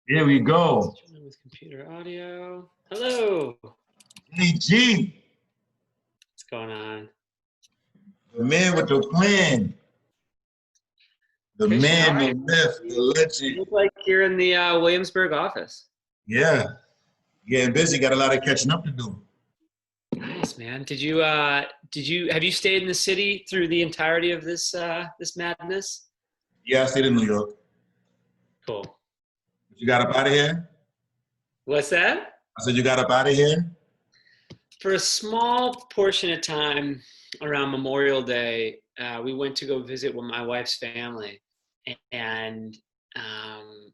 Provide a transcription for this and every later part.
Here we go. With computer audio. Hello. Hey G, What's going on? the man with the plan, the Christian, how man, are the you? myth, the You legend. look like you're in the Williamsburg office. Yeah, getting busy. Got a lot of catching up to do. Nice, man. Have you stayed in the city through the entirety of this madness? Yeah, I stayed in New York. Cool. You got up out of here? What's that? I said you got up out of here? For a small portion of time around Memorial Day, we went to go visit with my wife's family, and um,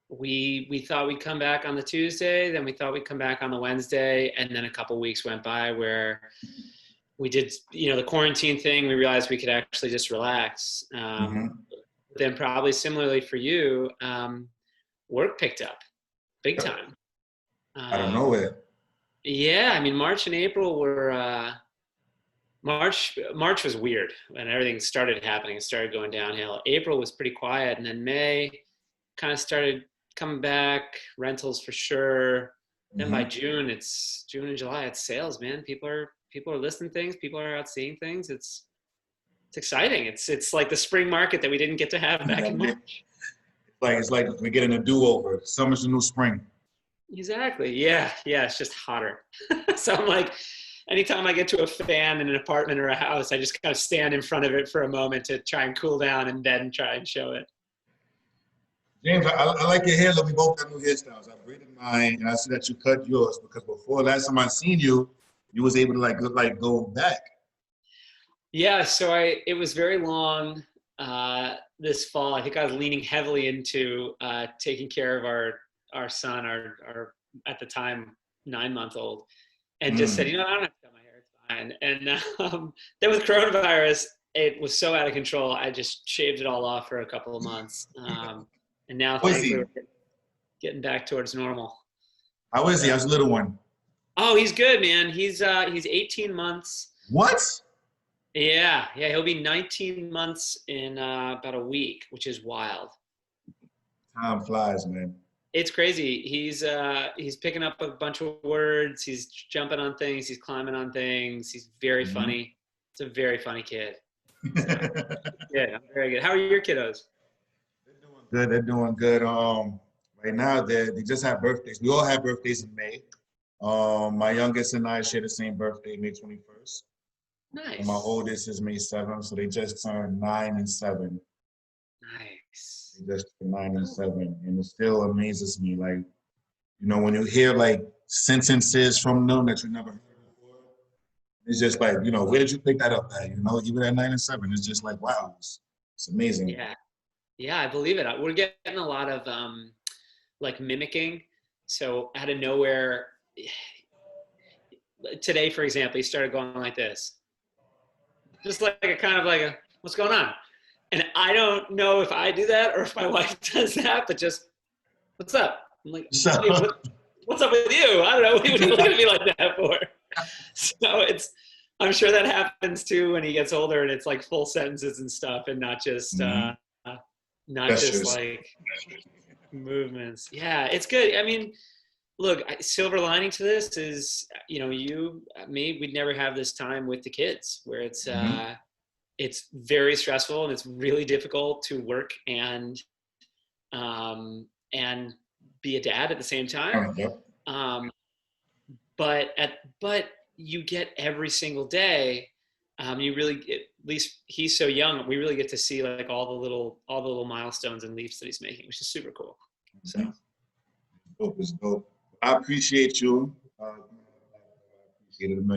we thought we'd come back on the Tuesday, then we thought we'd come back on the Wednesday, and then a couple weeks went by where we did, the quarantine thing. We realized we could actually just relax. Then probably similarly for you, work picked up big time. Out of nowhere. Yeah, I mean March and April were March was weird when everything started happening. It started going downhill. April was pretty quiet, and then May kind of started coming back. Rentals for sure. Then by June and July, it's sales, man. People are listing things. People are out seeing things. It's exciting. It's like the spring market that we didn't get to have back in March. It's like we're getting a do-over. Summer's the new spring. Exactly. Yeah. It's just hotter. So I'm like, anytime I get to a fan in an apartment or a house, I just kind of stand in front of it for a moment to try and cool down and then try and show it. James, I like your hair look. We both got new hairstyles. I braided mine, and I see that you cut yours because before last time I seen you, you was able to like go back. Yeah, so it was very long this fall. I think I was leaning heavily into taking care of our son, our at the time 9-month-old, and just said, I don't have to cut my hair, it's fine. And then with coronavirus, it was so out of control. I just shaved it all off for a couple of months, and now thankfully we're getting back towards normal. How is he? How's the little one? Oh, he's good, man. He's 18 months. What? Yeah, he'll be 19 months in about a week, which is wild. Time flies, man. It's crazy. He's picking up a bunch of words. He's jumping on things. He's climbing on things. He's very funny. It's a very funny kid. So, yeah, very good. How are your kiddos? They're doing good. Right now they just have birthdays. We all have birthdays in May. My youngest and I share the same birthday, May 21st. Nice. And my oldest is May 7th, so they just turned 9 and 7. Nice. They just turned 9 and 7, and it still amazes me. Like, when you hear like sentences from them that you never heard before, it's just like, where did you pick that up at? Even at 9 and 7, it's just like, wow, it's amazing. Yeah, I believe it. We're getting a lot of like mimicking. So out of nowhere, today, for example, he started going like this. Just like a kind of like a, what's going on? And I don't know if I do that or if my wife does that, but just, what's up? I'm like, hey, what's up with you? I don't know. What are you looking at me like that for? So I'm sure that happens too when he gets older and it's like full sentences and stuff and not just, like movements. Yeah, it's good. I mean, look, silver lining to this is, we'd never have this time with the kids where it's very stressful and it's really difficult to work and be a dad at the same time. But you get every single day. You really, at least he's so young, we really get to see like all the little milestones and leaps that he's making, which is super cool. So it's dope. I appreciate you. I appreciate it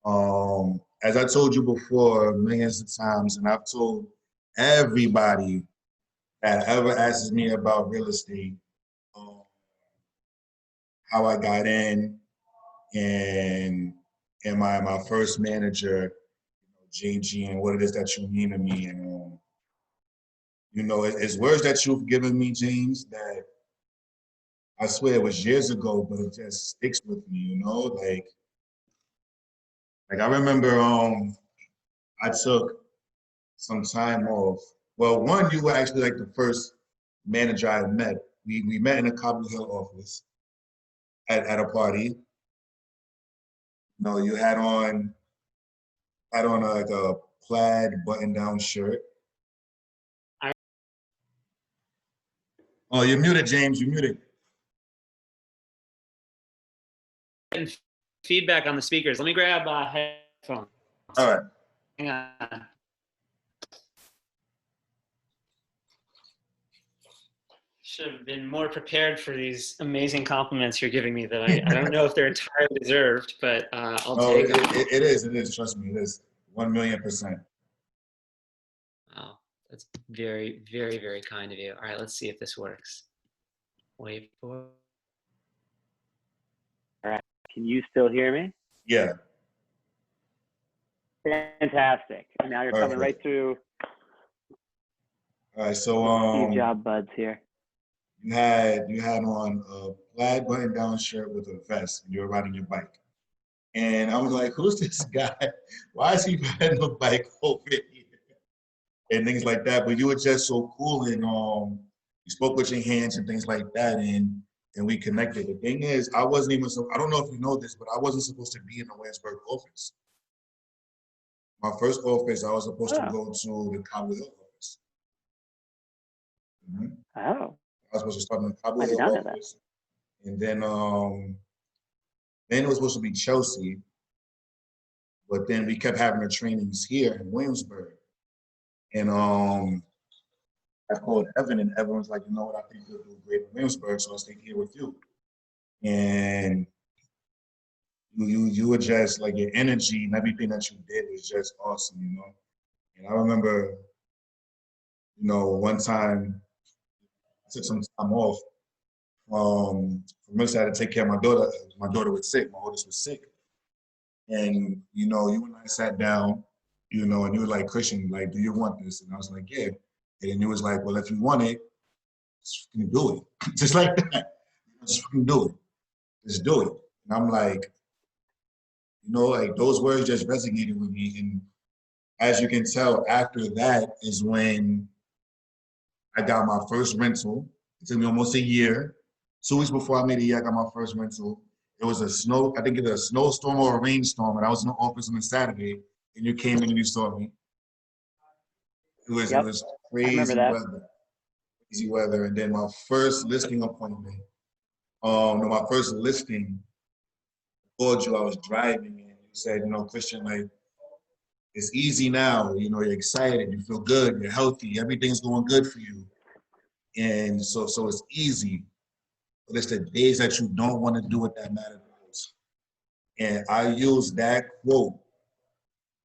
1,000,000%. As I told you before millions of times, and I've told everybody that ever asks me about real estate, how I got in, and my first manager, JG, and what it is that you mean to me. And it's words that you've given me, James, that I swear it was years ago, but it just sticks with me, Like I remember I took some time off. Well, one, you were actually like the first manager I had met. We met in a Cobble Hill office at a party. You had on like a plaid button-down shirt. Oh, you're muted, James. You're muted. Feedback on the speakers. Let me grab headphones. All right. Hang on. Should have been more prepared for these amazing compliments you're giving me that I don't know if they're entirely deserved, but I'll take them. It is. Trust me, it is 1,000,000%. Wow, that's very, very, very kind of you. All right, let's see if this works. Wait for. All right, can you still hear me? Yeah. Fantastic. And now you're coming right through. All right, so Steve Jobs buds here. You had on a plaid button-down shirt with a vest, and you were riding your bike. And I was like, who's this guy? Why is he riding a bike over here? And things like that. But you were just so cool, and you spoke with your hands and things like that, and we connected. The thing is, I wasn't even I don't know if you know this, but I wasn't supposed to be in the Williamsburg office. My first office, I was supposed to go to the Cobble Hill office. Oh. I was supposed to start in the Cobble Hill office. And then it was supposed to be Chelsea. But then we kept having the trainings here in Williamsburg. And I called Evan, and Evan was like, you know what, I think you'll do great in Williamsburg, so I'll stay here with you. And you were just like, your energy and everything that you did was just awesome, And I remember, one time I took some time off. I had to take care of my daughter. My daughter was sick. My oldest was sick. And, you and I sat down, and you were like, Christian, like, do you want this? And I was like, yeah. And you was like, well, if you want it, just fucking do it. Just like that. Just fucking do it. Just do it. And I'm like, like those words just resonated with me. And as you can tell, after that is when I got my first rental. It took me almost a year. 2 weeks before I made a year, I got my first rental. It was I think it was a snowstorm or a rainstorm, and I was in the office on a Saturday, and you came in and you saw me. It was crazy weather. Crazy weather. And then my first listing appointment, my first listing, I called you, I was driving, and you said, Christian, like, it's easy now. You're excited, you feel good, you're healthy, everything's going good for you. And so it's easy. But it's the days that you don't want to do it that matter the most. And I use that quote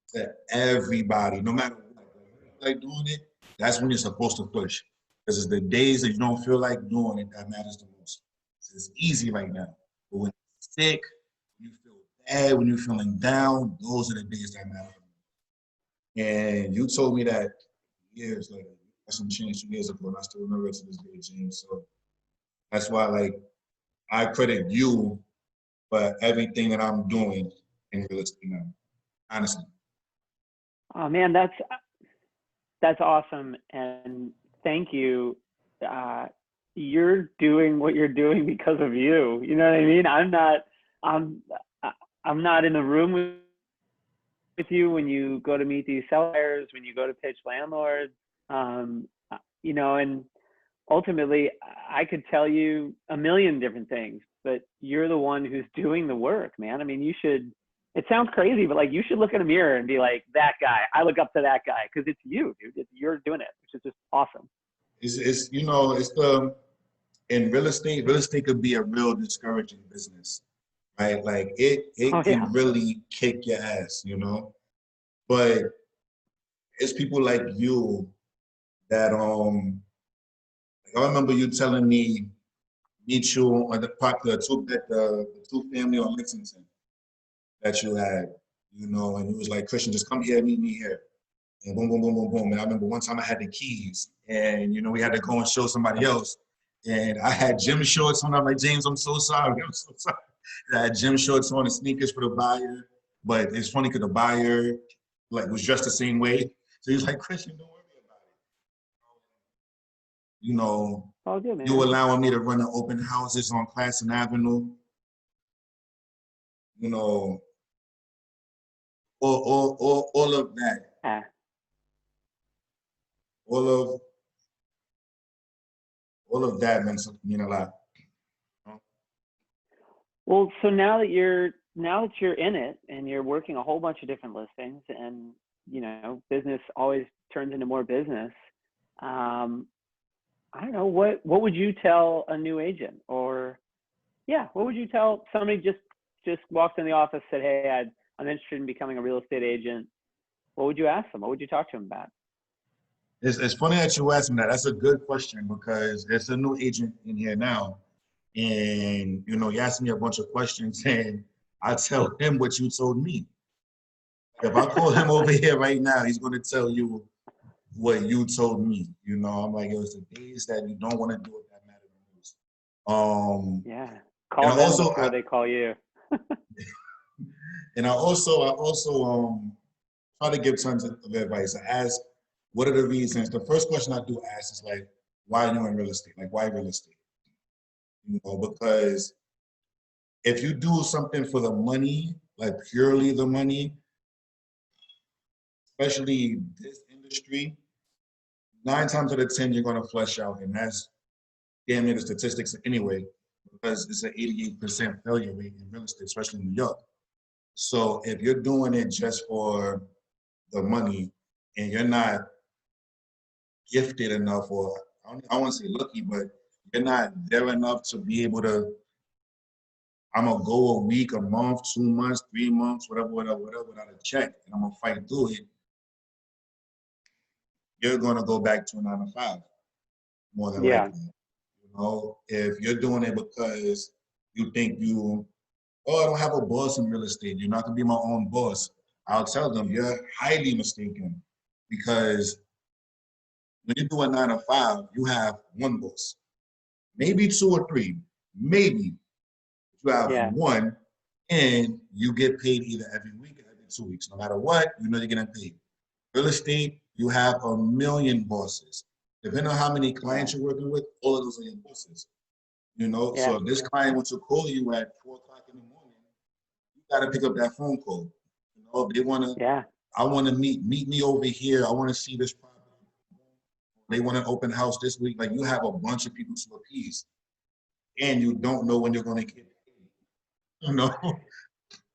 to everybody, no matter what. Like doing it, that's when you're supposed to push. Because it's the days that you don't feel like doing it that matters the most. It's easy right now. But when you're sick, when you feel bad, when you're feeling down, those are the days that matter the most. And you told me that years later. That's some change 2 years ago, and I still remember it to this day, James. So that's why, like, I credit you for everything that I'm doing in real estate now, honestly. Oh man, that's awesome, and thank you. You're doing what you're doing because of you. You know what I mean? I'm not in the room with you when you go to meet these sellers, when you go to pitch landlords. And ultimately, I could tell you a million different things, but you're the one who's doing the work, man. I mean, it sounds crazy, but like, you should look in a mirror and be like, that guy, I look up to that guy, because it's you, dude. You're doing it, which is just awesome. In real estate could be a real discouraging business, right? Like it can really kick your ass, but it's people like you that I remember you telling me meet you on the two family on Lexington that you had, and you was like, Christian, just come here, meet me here. And boom, boom, boom, boom, boom. And I remember one time I had the keys, and we had to go and show somebody else. And I had gym shorts on. I'm like, James, I'm so sorry. I'm so sorry. I had gym shorts on and sneakers for the buyer. But it's funny because the buyer was dressed the same way. So he was like, Christian, don't worry about it. You know, All good, man. you allowing me to run the open houses on Classen Avenue. You know, all of that. Yeah. All of that mean a lot. Well, so now that you're in it and you're working a whole bunch of different listings, and you know, business always turns into more business. I don't know, what would you tell a new agent, or what would you tell somebody just walked in the office, said, hey, I'm interested in becoming a real estate agent? What would you ask them? What would you talk to them about? It's funny that you asked me that. That's a good question because it's a new agent in here now. And, you know, he asked me a bunch of questions and I tell him what you told me. If I call him over here right now, he's going to tell you what you told me. You know, I'm like, it was the days that you don't want to do it that matter the most. Yeah. Call them before they call you. And I also try to give tons of advice. I ask, what are the reasons? The first question I do ask is like, why are you in real estate? Like, why real estate? You know, because if you do something for the money, like purely the money, especially this industry, 9 times out of 10, you're going to flush out. And that's damn near the statistics anyway, because it's an 88% failure rate in real estate, especially in New York. So if you're doing it just for the money and you're not gifted enough, or I don't want to say lucky, but you're not there enough to be able to, I'm going to go a week, a month, 2 months, 3 months, whatever, without a check, and I'm going to fight through it, you're going to go back to a 9 to 5, more than likely. You know, if you're doing it because you think I don't have a boss in real estate, you're not going to be my own boss, I'll tell them you're highly mistaken, because when you do a 9 to 5, you have one boss, maybe 2 or 3, maybe. You have one, and you get paid either every week or every 2 weeks. No matter what, you know you're getting paid. Real estate, you have a million bosses. Depending on how many clients you're working with, all of those are your bosses. You know, so if this client wants to call you at 4 o'clock in the morning, you got to pick up that phone call. You know, if they want to, I want to meet me over here. I want to see this property. They want an open house this week. Like, you have a bunch of people to appease, and you don't know when you're going to get paid. You know?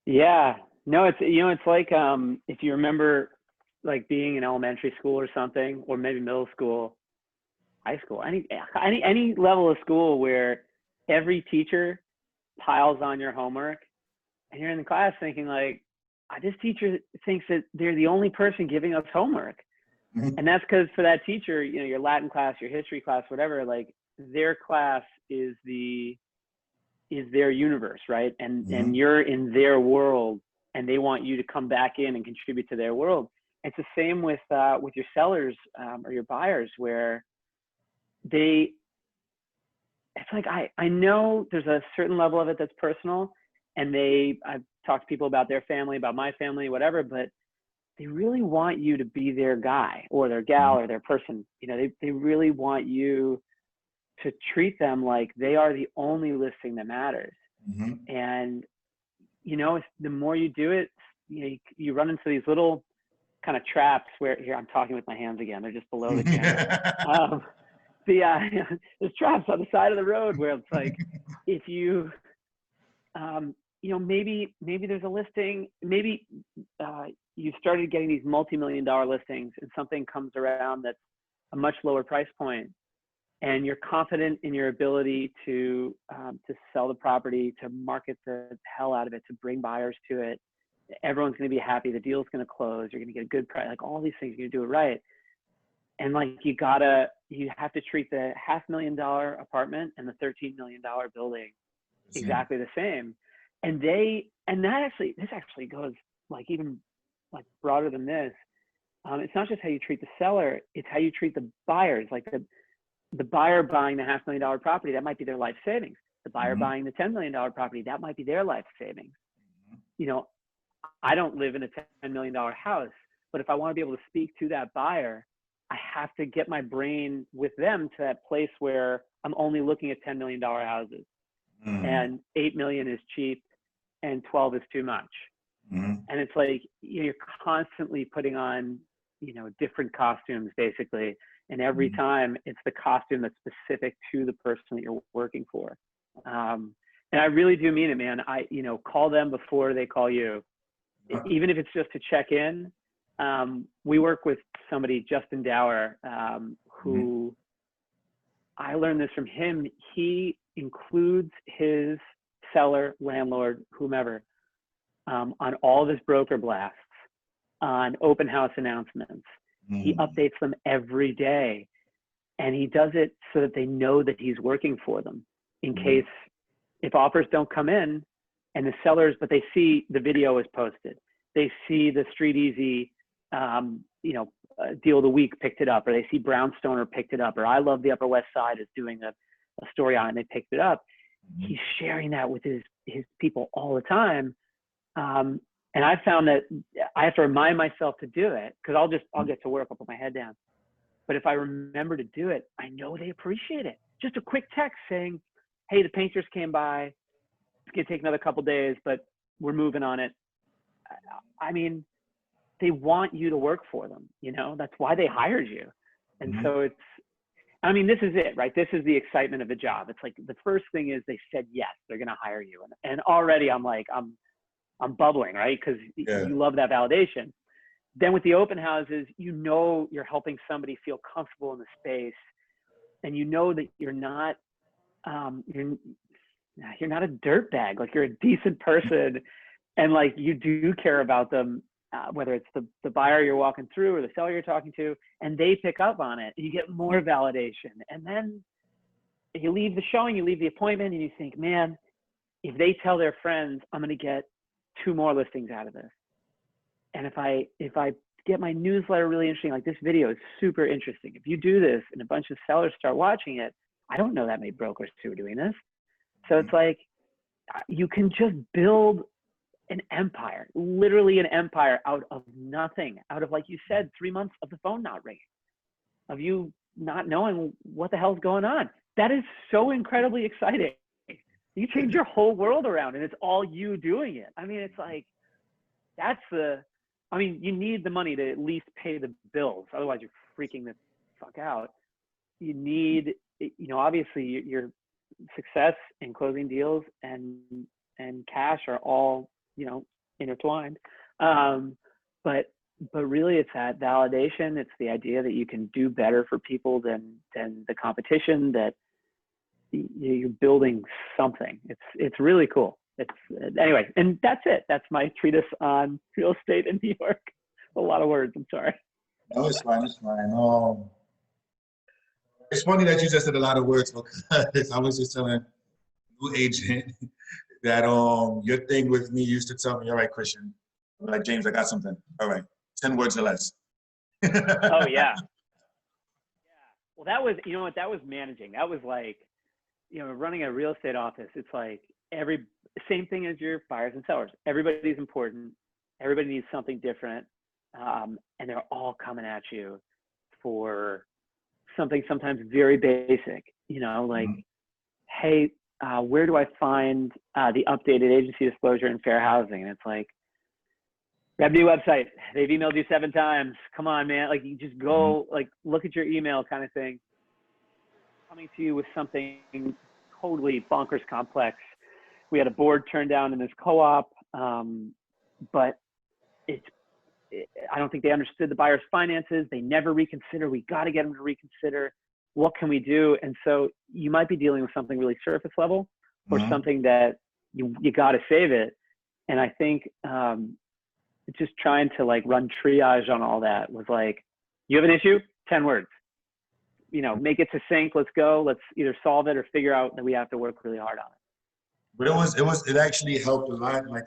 Yeah. No, it's, you know, it's like, if you remember like being in elementary school or something, or maybe middle school, high school, any level of school where every teacher piles on your homework, and you're in the class thinking like, this teacher thinks that they're the only person giving us homework. And that's because for that teacher, you know, your Latin class, your history class, whatever, like their class is their universe, right? And you're in their world, and they want you to come back in and contribute to their world. It's the same with your sellers or your buyers, where it's like, I know there's a certain level of it that's personal, and I've talked to people about their family, about my family, whatever, but they really want you to be their guy or their gal or their person. You know, they really want you to treat them like they are the only listing that matters. And, you know, the more you do it, you know, you run into these little kind of traps where, here, I'm talking with my hands again, they're just below the camera. There's traps on the side of the road where it's like, if you, you know, maybe there's a listing, maybe you started getting these multi-million-dollar listings, and something comes around that's a much lower price point, and you're confident in your ability to sell the property, to market the hell out of it, to bring buyers to it. Everyone's going to be happy. The deal's going to close. You're going to get a good price. Like, all these things, you're going to do it right. And like, you have to treat the $500,000 apartment and the $13 million building exactly the same. And this actually goes like even like broader than this. It's not just how you treat the seller, it's how you treat the buyers. Like the buyer buying the $500,000 property, that might be their life savings. The buyer buying the $10 million property, that might be their life savings. You know, I don't live in a $10 million house, but if I want to be able to speak to that buyer, I have to get my brain with them to that place where I'm only looking at $10 million houses, and 8 million is cheap and 12 is too much. And it's like, you're constantly putting on, different costumes basically. And every time it's the costume that's specific to the person that you're working for. And I really do mean it, man. Call them before they call you. Even if it's just to check in. We work with somebody, Justin Dower, who I learned this from him. He includes his seller, landlord, whomever, on all of his broker blasts, on open house announcements. He updates them every day. And he does it so that they know that he's working for them in case if offers don't come in and the sellers, but they see the video is posted. They see the Street Easy, deal of the week picked it up, or they see Brownstoner picked it up, or I Love the Upper West Side is doing a story on it and they picked it up. He's sharing that with his people all the time. And I found that I have to remind myself to do it because I'll get to work, I'll put my head down. But if I remember to do it, I know they appreciate it. Just a quick text saying, hey, the painters came by. It's gonna take another couple days, but we're moving on it. I mean, they want you to work for them, that's why they hired you. And so this is it, right? This is the excitement of the job. It's like the first thing is they said, yes, they're going to hire you. And already I'm like, I'm bubbling, right? Because you love that validation. Then with the open houses, you're helping somebody feel comfortable in the space, and that you're not a dirtbag. Like, you're a decent person, and like you do care about them, whether it's the buyer you're walking through or the seller you're talking to, and they pick up on it. You get more validation, and then you leave the showing, you leave the appointment, and you think, man, if they tell their friends, I'm going to get 2 more listings out of this. And if I get my newsletter really interesting, like this video is super interesting. If you do this and a bunch of sellers start watching it, I don't know that many brokers who are doing this. So it's like, you can just build an empire, literally an empire out of nothing, out of, like you said, 3 months of the phone not ringing, of you not knowing what the hell's going on. That is so incredibly exciting. You change your whole world around and it's all you doing it. I mean, it's like, you need the money to at least pay the bills. Otherwise you're freaking the fuck out. You need, obviously your success in closing deals and cash are all, intertwined. But really it's that validation. It's the idea that you can do better for people than the competition, that you're building something. It's really cool. Anyway, and that's it. That's my treatise on real estate in New York. A lot of words, I'm sorry. No, it's fine, it's fine. It's funny that you just said a lot of words, because I was just telling a new agent that your thing with me used to tell me, all right, Christian, I'm like, James, I got something. All right, 10 words or less. Oh, yeah. Well, that was, that was managing. That was like, running a real estate office. It's like same thing as your buyers and sellers. Everybody's important. Everybody needs something different. And they're all coming at you for something sometimes very basic, like, hey, where do I find the updated agency disclosure and fair housing? And it's like, revenue website. They've emailed you 7 times. Come on, man. Like, you just go, like, look at your email kind of thing. Coming to you with something totally bonkers complex. We had a board turned down in this co-op, but I don't think they understood the buyer's finances. They never reconsider. We got to get them to reconsider. What can we do? And so you might be dealing with something really surface level, or something that you got to save it. And I think just trying to like run triage on all that was like, you have an issue, 10 words. Make it succinct. Let's go. Let's either solve it or figure out that we have to work really hard on it. But it actually helped a lot. Like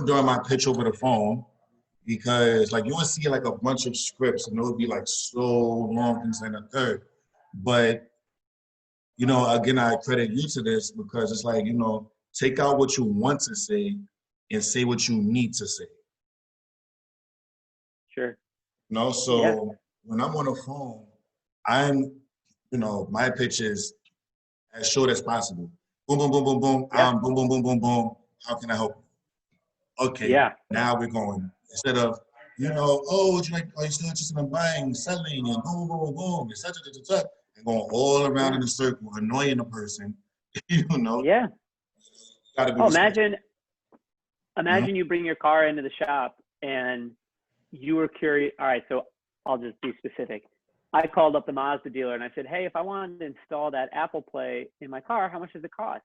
during my pitch over the phone, because like you would see like a bunch of scripts and it would be like so long, things like a third. But again, I credit you to this, because it's like, take out what you want to say and say what you need to say. Sure. So when I'm on the phone, I'm, my pitch is as short as possible. Boom, boom, boom, boom, boom. Yeah. Boom, boom, boom, boom, boom. How can I help you? Okay, Yeah. now we're going. Instead of, oh, would you like, are you still interested in buying, selling, and boom, boom, boom, boom, and such, and going all around in a circle, annoying the person, Yeah. Gotta be Oh, respectful. imagine you bring your car into the shop and you were curious. All right, so I'll just be specific. I called up the Mazda dealer and I said, hey, if I wanted to install that Apple Play in my car, how much does it cost?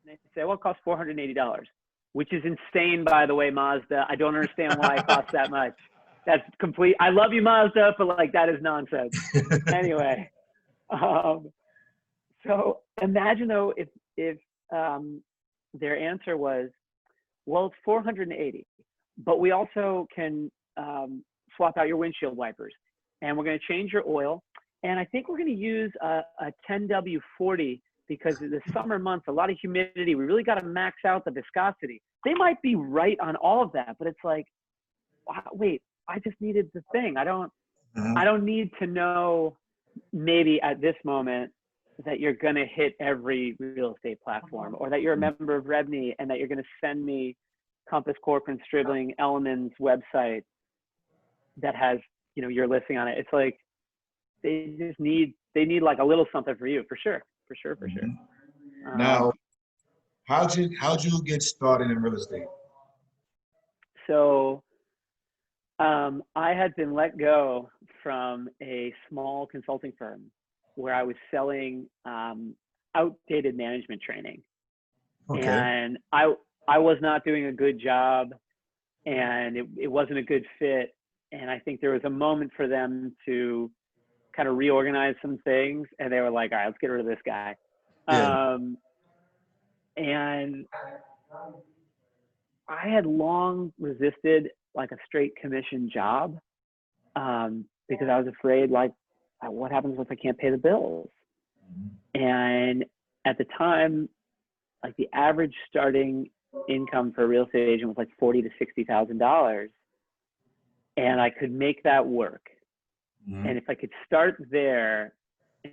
And they say, well, it costs $480, which is insane, by the way, Mazda. I don't understand why it costs that much. That's complete. I love you, Mazda, but like that is nonsense. Anyway, so imagine though if their answer was, well, it's 480, but we also can swap out your windshield wipers, and we're going to change your oil, and I think we're going to use a 10W40 because of the summer months, a lot of humidity. We really got to max out the viscosity. They might be right on all of that, but it's like, wait, I just needed the thing. I don't need to know maybe at this moment that you're going to hit every real estate platform, or that you're a member of Rebney and that you're going to send me Compass, Corcoran, Stribling, Elliman's website that has, your listing on it. It's like, they need like a little something for you, for sure. Now, how'd you get started in real estate? So I had been let go from a small consulting firm where I was selling outdated management training. Okay. And I was not doing a good job, and it wasn't a good fit. And I think there was a moment for them to kind of reorganize some things, and they were like, all right, let's get rid of this guy. Yeah. And I had long resisted like a straight commission job because I was afraid, like, what happens if I can't pay the bills? And at the time, like the average starting income for a real estate agent was like $40,000 to $60,000, and I could make that work. And if I could start there,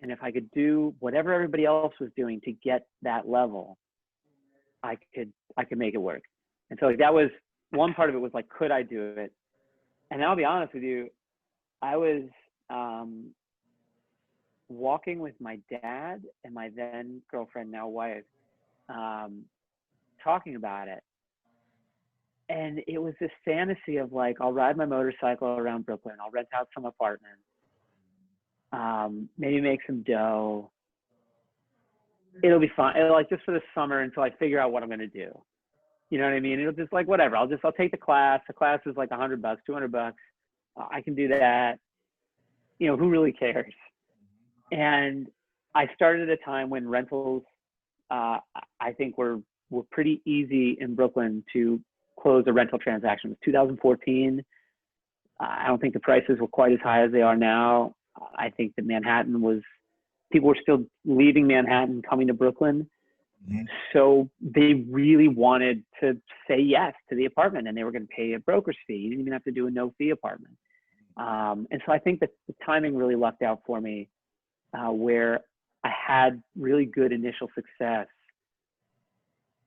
and if I could do whatever everybody else was doing to get that level, I could make it work. And so like, that was one part of it, was like, could I do it? And I'll be honest with you, I was walking with my dad and my then girlfriend, now wife, talking about it. And it was this fantasy of like, I'll ride my motorcycle around Brooklyn, I'll rent out some apartments, maybe make some dough. It'll be fun. It'll, like, just for the summer until I figure out what I'm going to do. You know what I mean? It'll just like, whatever. I'll take the class. The class is like $100, $200. I can do that. Who really cares? And I started at a time when rentals, I think were pretty easy in Brooklyn to close a rental transaction. It was 2014. I don't think the prices were quite as high as they are now. I think that people were still leaving Manhattan, coming to Brooklyn. So they really wanted to say yes to the apartment, and they were going to pay a broker's fee. You didn't even have to do a no fee apartment. And so I think that the timing really lucked out for me, where I had really good initial success,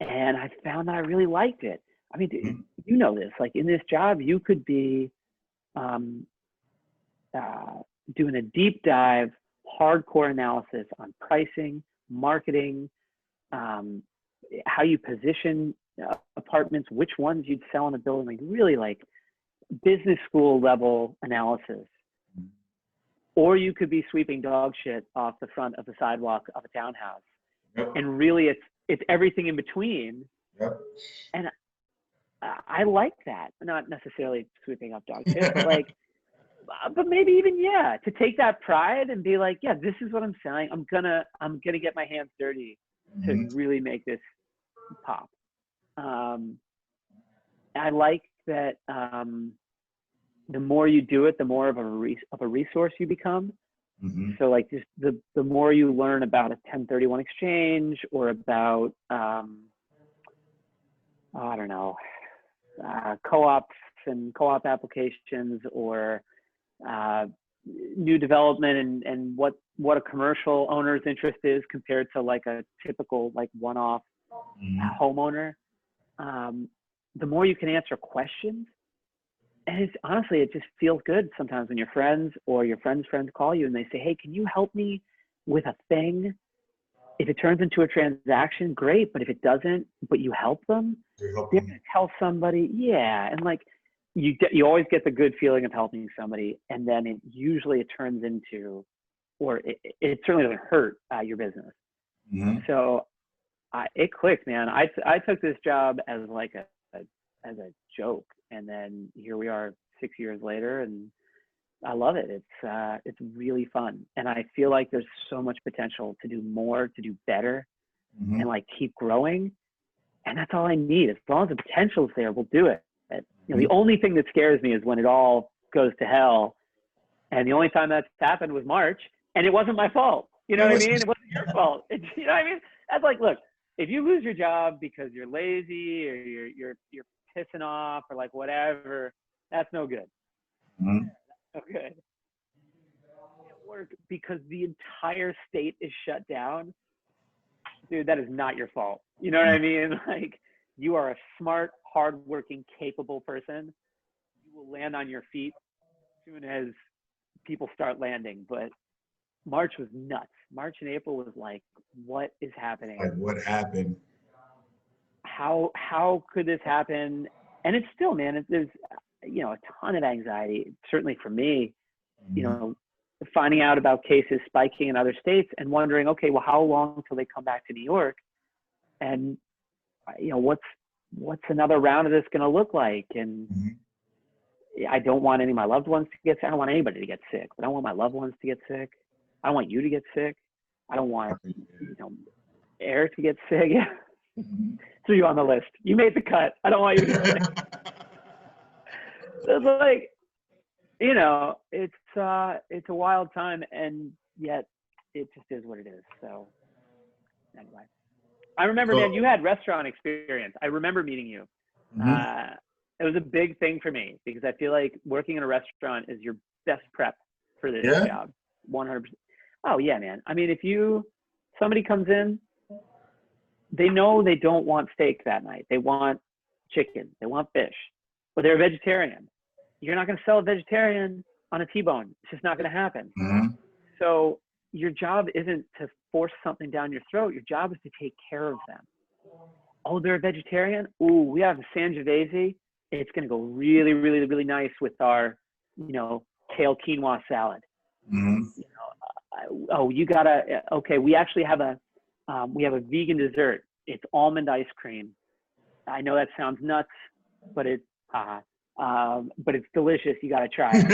and I found that I really liked it. I mean, you know this, like in this job, you could be doing a deep dive, hardcore analysis on pricing, marketing, how you position apartments, which ones you'd sell in a building, like really like business school level analysis. Or you could be sweeping dog shit off the front of the sidewalk of a townhouse. Yep. And really it's everything in between. Yep. And I like that. Not necessarily sweeping up dog shit, but like, but maybe even, to take that pride and be like, this is what I'm selling. I'm gonna get my hands dirty to really make this pop. I like that the more you do it, the more of a resource you become. So like just the more you learn about a 1031 exchange, or about I don't know, co-ops and co-op applications, or new development and what a commercial owner's interest is compared to like a typical like one-off homeowner, the more you can answer questions. And it's honestly, it just feels good sometimes when your friends or your friends' friends call you and they say, hey, can you help me with a thing? If it turns into a transaction, great. But if it doesn't, but you help them, they're going to tell somebody. Yeah. And like, you always get the good feeling of helping somebody. And then it turns into, or it certainly doesn't hurt your business. So it clicked, man. I took this job as like as a joke. And then here we are 6 years later, and I love it. It's really fun. And I feel like there's so much potential to do more, to do better, and like keep growing. And that's all I need. As long as the potential's there, we'll do it. You know, the only thing that scares me is when it all goes to hell. And the only time that's happened was March, and it wasn't my fault. You know what I mean? It wasn't your fault. You know what I mean? That's like, look, if you lose your job because you're lazy or you're pissing off or like whatever, that's no good. Okay. Work because the entire state is shut down. Dude, that is not your fault. You know what I mean? Like, you are a smart, hardworking, capable person. You will land on your feet as soon as people start landing. But March was nuts. March and April was like, what is happening? Like, what happened? How could this happen? And it's still, man, there's, you know, a ton of anxiety, certainly for me, you know, finding out about cases spiking in other states and wondering, okay, well, how long until they come back to New York? And, you know, what's another round of this going to look like? And I don't want any of my loved ones to get sick. I don't want anybody to get sick, but I want my loved ones to get sick. I don't want you to get sick. I don't want, you know, Eric to get sick. So you on the list. You made the cut. I don't want you to get sick. It's like, you know, it's a wild time, and yet it just is what it is. So anyway, I remember, man, you had restaurant experience. I remember meeting you. It was a big thing for me because I feel like working in a restaurant is your best prep for this job. 100%. Oh yeah, man. I mean, somebody comes in, they know they don't want steak that night. They want chicken. They want fish, but they're a vegetarian. You're not going to sell a vegetarian on a T-bone. It's just not going to happen. So your job isn't to force something down your throat. Your job is to take care of them. Oh, they're a vegetarian? Ooh, we have a Sangiovese. It's going to go really, really, really nice with our, you know, kale quinoa salad. You know, oh, you gotta, okay, we actually have a vegan dessert. It's almond ice cream. I know that sounds nuts, but it's delicious. You gotta try it.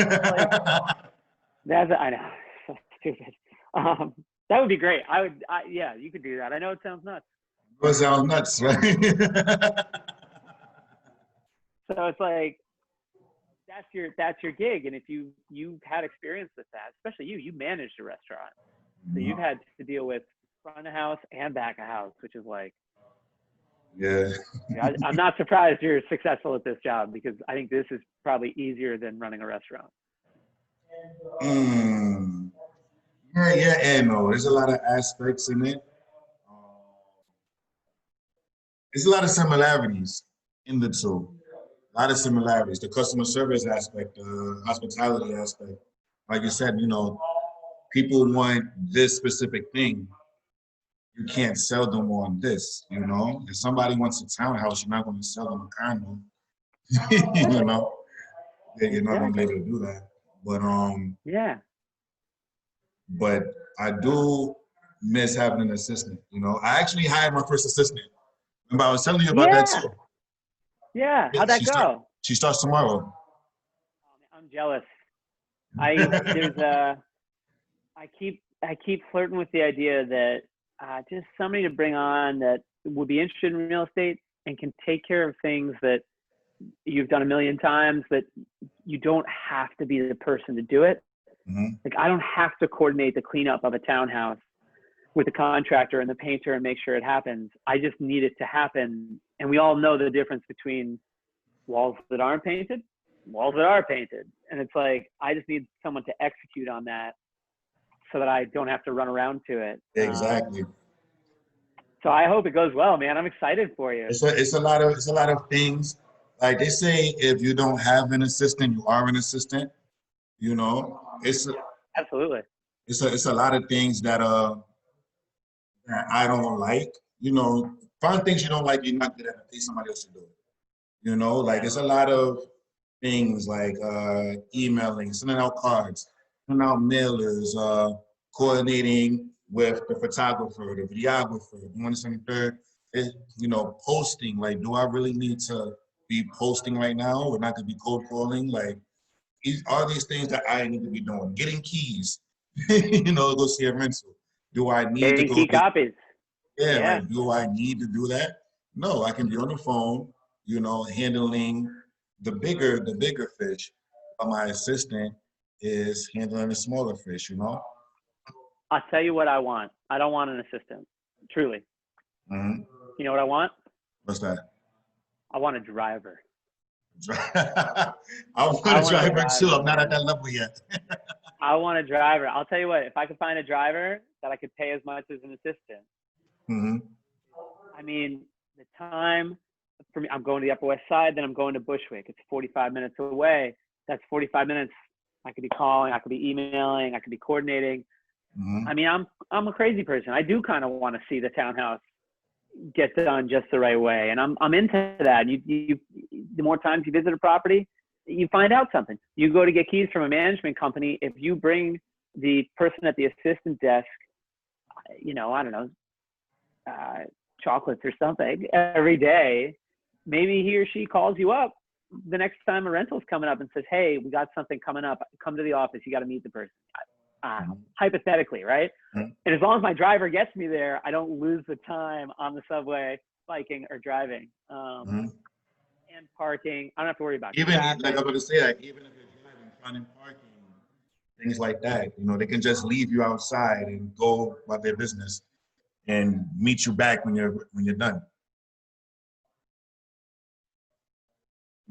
I know, so stupid. That would be great. Yeah, you could do that. I know it sounds nuts. It sounds nuts, right? So it's like, that's your gig. And if you've had experience with that, especially you managed a restaurant. So you've had to deal with front of house and back of house, which is like, I'm not surprised you're successful at this job because I think this is probably easier than running a restaurant. Yeah, and no, there's a lot of aspects in it. There's a lot of similarities in the two. A lot of similarities. The customer service aspect, the hospitality aspect. Like you said, you know, people want this specific thing. You can't sell them on this, you know? If somebody wants a townhouse, you're not going to sell them a condo. You know? You're not going to be able to do that. But I do miss having an assistant, you know? I actually hired my first assistant. Remember, I was telling you about that too. Yeah, how'd that go? She starts tomorrow. I'm jealous. I keep flirting with the idea that just somebody to bring on that would be interested in real estate and can take care of things that you've done a million times, that you don't have to be the person to do it. Like, I don't have to coordinate the cleanup of a townhouse with the contractor and the painter and make sure it happens. I just need it to happen. And we all know the difference between walls that aren't painted, walls that are painted. And it's like, I just need someone to execute on that so that I don't have to run around to it. Exactly. So I hope it goes well, man. I'm excited for you. It's a lot of things. Like they say, if you don't have an assistant, you are an assistant. You know, Absolutely. it's a lot of things that that I don't like. You know, find things you don't like, you're not gonna pay somebody else to do it. You know, like it's a lot of things like emailing, sending out cards, sending out mailers, coordinating with the photographer, the videographer, doing this and the third. You know, posting. Like, do I really need to be posting right now, or not to be cold calling? Like, all these things that I need to be doing. Getting keys, you know, go see a rental. Do I need to Getting go key get, copies. yeah, Yeah. like, do I need to do that? No, I can be on the phone, you know, handling the bigger fish. But my assistant is handling the smaller fish, you know? I'll tell you what I want. I don't want an assistant. Truly. Mm-hmm. You know what I want? What's that? I want a driver. I want a driver too. I'm not at that level yet. I want a driver. I'll tell you what, if I could find a driver that I could pay as much as an assistant, Mm-hmm. I mean, the time for me, I'm going to the Upper West Side, then I'm going to Bushwick. It's 45 minutes away. That's 45 minutes. I could be calling, I could be emailing, I could be coordinating. Mm-hmm. I mean, I'm a crazy person. I do kind of want to see the townhouse get done just the right way, and I'm into that. You the more times you visit a property, you find out something. You go to get keys from a management company. If you bring the person at the assistant desk, you know, I don't know, chocolates or something every day, maybe he or she calls you up the next time a rental's coming up and says, hey, we got something coming up. Come to the office. You got to meet the person. Hypothetically, right? Mm-hmm. And as long as my driver gets me there, I don't lose the time on the subway, biking, or driving. Mm-hmm. And parking. I don't have to worry about Even traffic. like I'm going to say, like, even if you're driving, finding parking, things like that, you know, they can just leave you outside and go about their business and meet you back when you're done.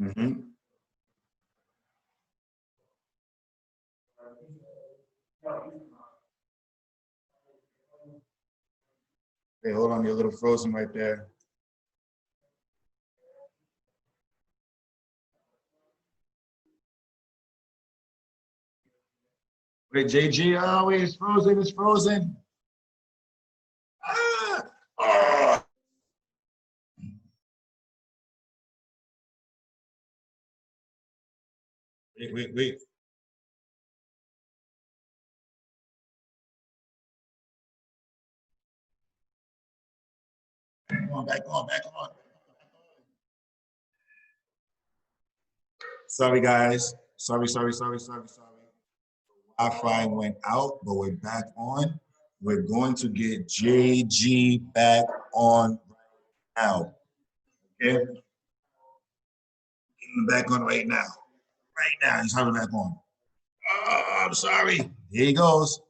Mm-hmm. Hey, hold on, you're a little frozen right there. Wait, JG, oh, wait, it's frozen, it's frozen. Ah! Oh. Wait. Back on. Sorry, guys. Sorry. Wi-Fi went out, but we're back on. We're going to get JG back on right now. Okay? Getting back on right now. Right now, he's having back on. Oh, I'm sorry. Here he goes.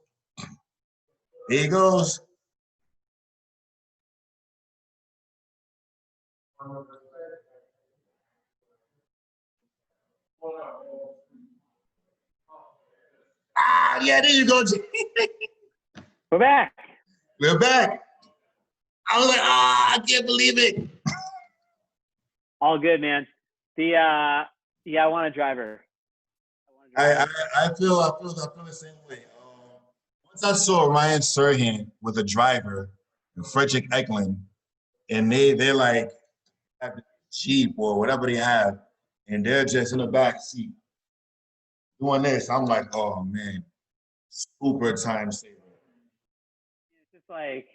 Ah, yeah, there you go. We're back. We're back. I was like, I can't believe it. All good, man. I want a driver. I feel the same way. Once I saw Ryan Serhant with a driver, and Frederick Eklund, and they're like have the Jeep or whatever they have, and they're just in the back seat doing this. I'm like, oh man, super time saver. It's just like,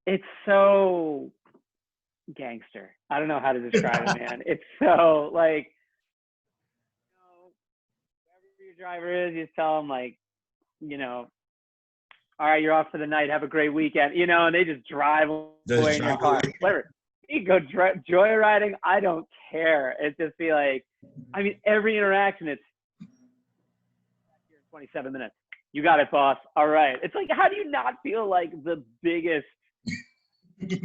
it's so gangster. I don't know how to describe it, man. It's so like, you know, whoever your driver is, you tell them like, you know, all right, you're off for the night. Have a great weekend. You know, and they just drive away in your car. Whatever. You go joyriding. I don't care. It's just be like, I mean, every interaction, it's 27 minutes. You got it, boss. All right. It's like, how do you not feel like the biggest, you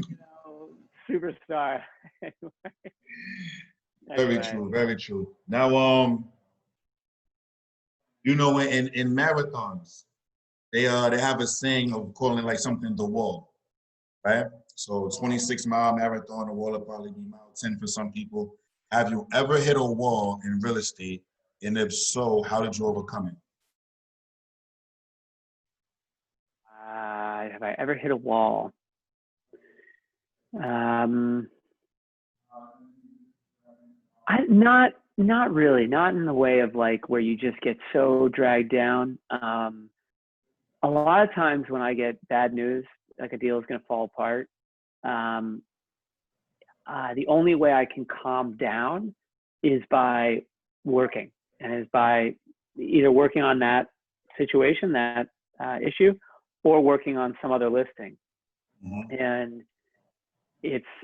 know, superstar? Very Anyway. true. Very true. Now, you know, in marathons, they have a saying of calling it like something the wall, right? So 26-mile marathon, the wall will probably be mile 10 for some people. Have you ever hit a wall in real estate? And if so, how did you overcome it? Have I ever hit a wall? Not really. Not in the way of like where you just get so dragged down. A lot of times when I get bad news, like a deal is going to fall apart, the only way I can calm down is by working, and is by either working on that situation, that issue, or working on some other listing. Mm-hmm. And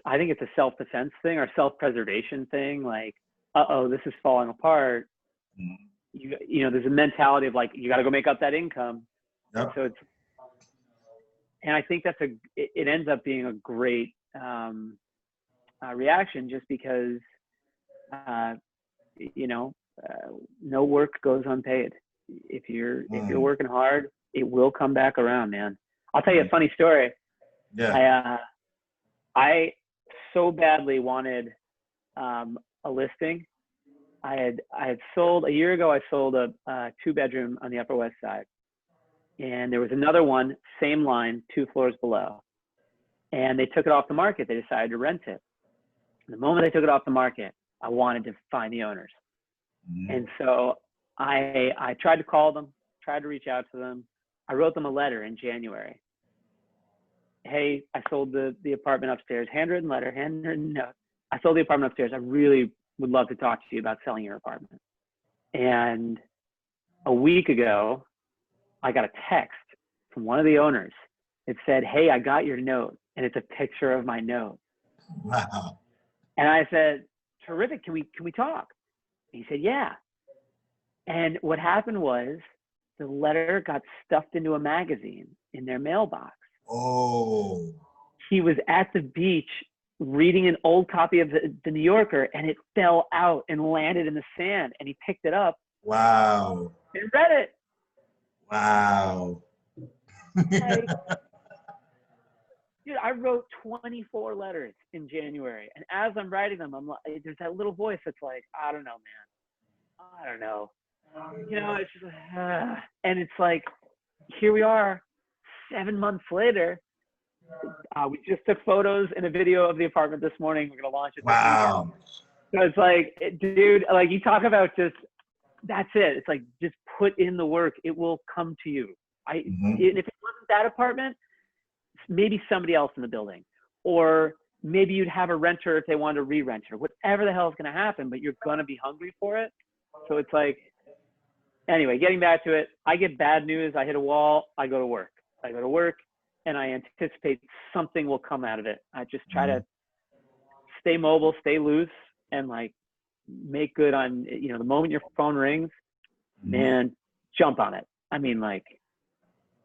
I think it's a self-defense thing or self-preservation thing. Like, this is falling apart. Mm-hmm. You know, there's a mentality of like, you got to go make up that income. Yep. So and I think it ends up being a great reaction, just because, no work goes unpaid. If you're working hard, it will come back around, man. I'll tell you a funny story. Yeah. I so badly wanted a listing. I had sold a year ago. I sold a 2-bedroom on the Upper West Side, and there was another one, same line, 2 floors below, and they took it off the market. They decided to rent it. The moment they took it off the market, I wanted to find the owners, and so I tried to call them, tried to reach out to them. I wrote them a letter in January. Hey, I sold the apartment upstairs, handwritten letter, handwritten note. I sold the apartment upstairs. I really would love to talk to you about selling your apartment. And a week ago, I got a text from one of the owners. It said, hey, I got your note. And it's a picture of my note. Wow. And I said, terrific. Can we talk? And he said, yeah. And what happened was the letter got stuffed into a magazine in their mailbox. Oh. He was at the beach reading an old copy of the New Yorker, and it fell out and landed in the sand, and he picked it up. Wow. And read it. Wow. Like, dude, I wrote 24 letters in January, and as I'm writing them, I'm like, there's that little voice that's like, I don't know, man. I don't know. You know, it's just, and it's like, here we are, 7 months later. We just took photos and a video of the apartment this morning. We're gonna launch it. Wow. So it's like, dude, like you talk about just, that's it. It's like, just put in the work. It will come to you. And if it wasn't that apartment, maybe somebody else in the building, or maybe you'd have a renter if they wanted to re-rent it, or whatever the hell is going to happen, but you're going to be hungry for it. So it's like, anyway, getting back to it, I get bad news. I hit a wall. I go to work. And I anticipate something will come out of it. I just try to stay mobile, stay loose, and like make good on, the moment your phone rings, man, jump on it. I mean, like,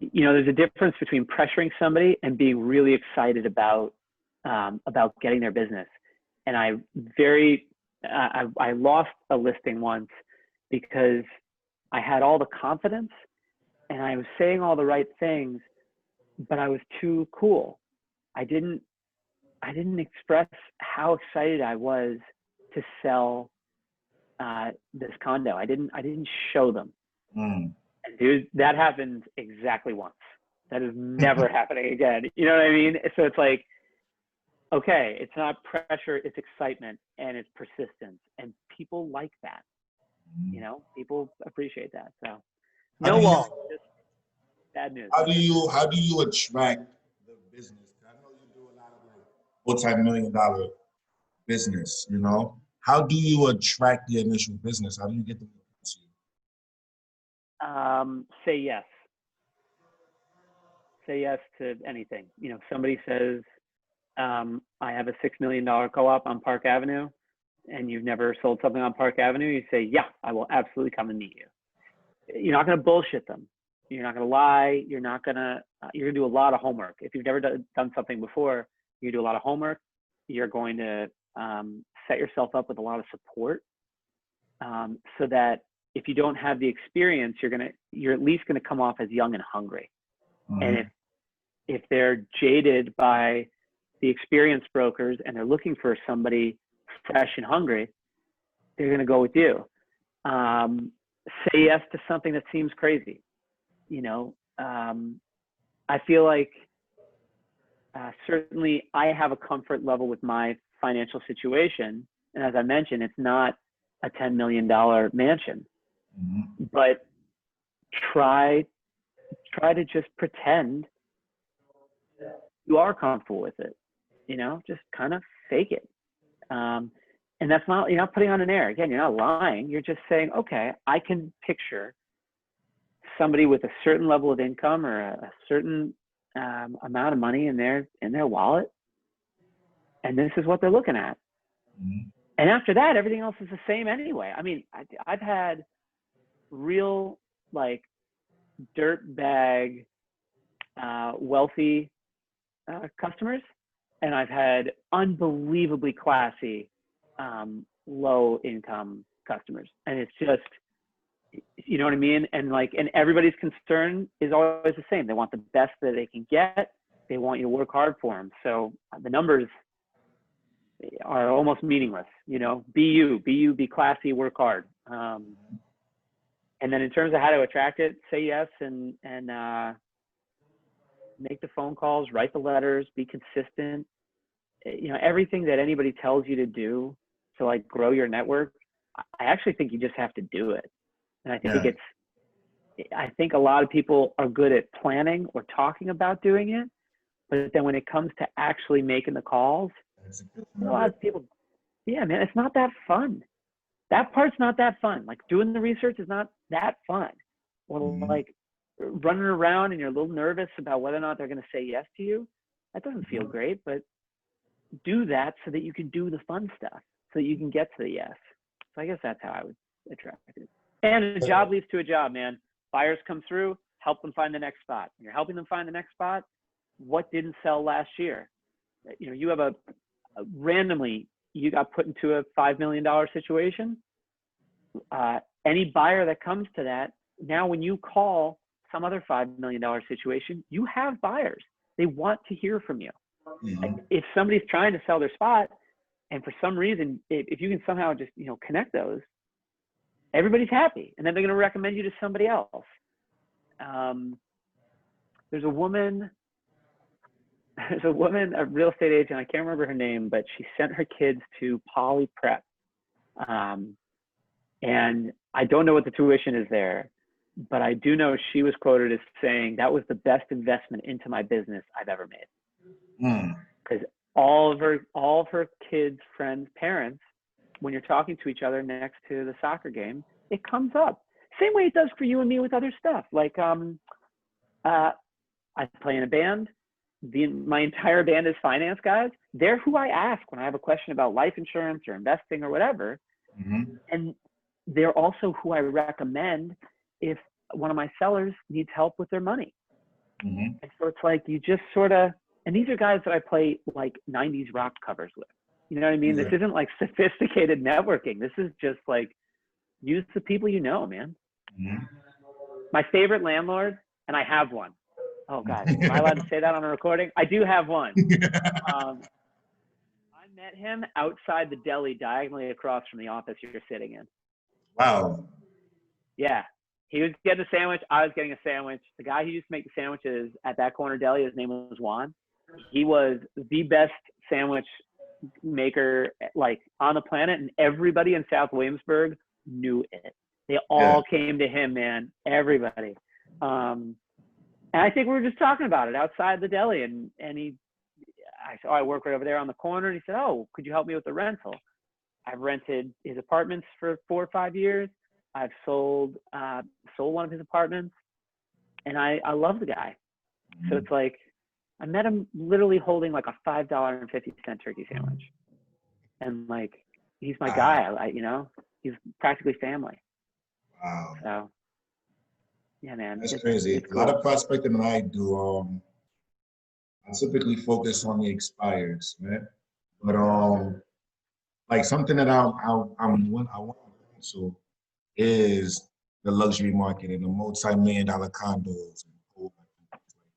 there's a difference between pressuring somebody and being really excited about getting their business. And I lost a listing once because I had all the confidence and I was saying all the right things, but I was too cool. I didn't express how excited I was to sell this condo. I didn't show them. And dude, that happened exactly once. That is never happening again. You know what I mean? So it's like, okay, it's not pressure, it's excitement and it's persistence. And people like that. People appreciate that. So no wall, just bad news. How do you attract the business? I know you do a lot of like multi-million-dollar business, How do you attract the initial business? How do you get them to you? Say yes. Say yes to anything. Somebody says, I have a $6 million co-op on Park Avenue, and you've never sold something on Park Avenue. You say, yeah, I will absolutely come and meet you. You're not going to bullshit them. You're not going to lie. You're going to do a lot of homework. If you've never done something before, you do a lot of homework. You're going to set yourself up with a lot of support, so that if you don't have the experience, you're at least gonna come off as young and hungry. Mm-hmm. And if they're jaded by the experienced brokers and they're looking for somebody fresh and hungry, they're going to go with you. Say yes to something that seems crazy. You know, I feel like certainly I have a comfort level with my financial situation. And as I mentioned, it's not a $10 million mansion, Mm-hmm. but try to just pretend you are comfortable with it, you know, just kind of fake it. And that's not, you're not putting on an air. Again, you're not lying. You're just saying, okay, I can picture somebody with a certain level of income or a certain amount of money in their wallet, and this is what they're looking at. Mm-hmm. And after that, everything else is the same anyway. I mean, I've had real like dirt bag wealthy customers, and I've had unbelievably classy low income customers, and it's just, you know what I mean? And like, and everybody's concern is always the same. They want the best that they can get. They want you to work hard for them. So the numbers are almost meaningless, you know. Be you, be classy, work hard. And then in terms of how to attract it, say yes and make the phone calls, write the letters, be consistent. You know, everything that anybody tells you to do to like grow your network, I actually think you just have to do it. And I think I think a lot of people are good at planning or talking about doing it, but then when it comes to actually making the calls, a lot of people, yeah, man, it's not that fun. That part's not that fun. Like doing the research is not that fun. Or like running around and you're a little nervous about whether or not they're going to say yes to you. That doesn't feel great, but do that so that you can do the fun stuff, so that you can get to the yes. So I guess that's how I would attract it. And a job leads to a job, man. Buyers come through, help them find the next spot. You're helping them find the next spot. What didn't sell last year? You know, you have randomly, you got put into a $5 million situation. Any buyer that comes to that, now when you call some other $5 million situation, you have buyers. They want to hear from you. Mm-hmm. If somebody's trying to sell their spot, and for some reason, if you can somehow just, you know, connect those, everybody's happy, and then they're going to recommend you to somebody else. There's a woman, a real estate agent, I can't remember her name, but she sent her kids to Poly Prep. And I don't know what the tuition is there, but I do know she was quoted as saying that was the best investment into my business I've ever made. Because all of her kids, friends, parents, when you're talking to each other next to the soccer game, it comes up. Same way it does for you and me with other stuff. Like I play in a band. My entire band is finance guys. They're who I ask when I have a question about life insurance or investing or whatever. Mm-hmm. And they're also who I recommend if one of my sellers needs help with their money. Mm-hmm. And so it's like, you just sort of, and these are guys that I play like 90s rock covers with. You know what I mean? Yeah. This isn't like sophisticated networking. This is just like, use the people you know, man. Mm-hmm. My favorite landlord, and I have one. Oh God, am I allowed to say that on a recording? I do have one. I met him outside the deli diagonally across from the office you're sitting in. Wow. Yeah. He was getting a sandwich. I was getting a sandwich. The guy who used to make the sandwiches at that corner deli, his name was Juan. He was the best sandwich maker like on the planet, and everybody in South Williamsburg knew it. They all came to him, man. Everybody. And I think we were just talking about it outside the deli, and I said, oh, I work right over there on the corner. And he said, oh, could you help me with the rental? I've rented his apartments for 4 or 5 years. I've sold one of his apartments, and I love the guy. So it's like, I met him literally holding like a $5.50 turkey sandwich. And like, he's my guy. You know, he's practically family. Wow. So yeah, man. That's crazy. It's cool. A lot of prospecting that I do, I typically focus on the expires, man. But like something that I want to is the luxury market and the multi-million-dollar condos and all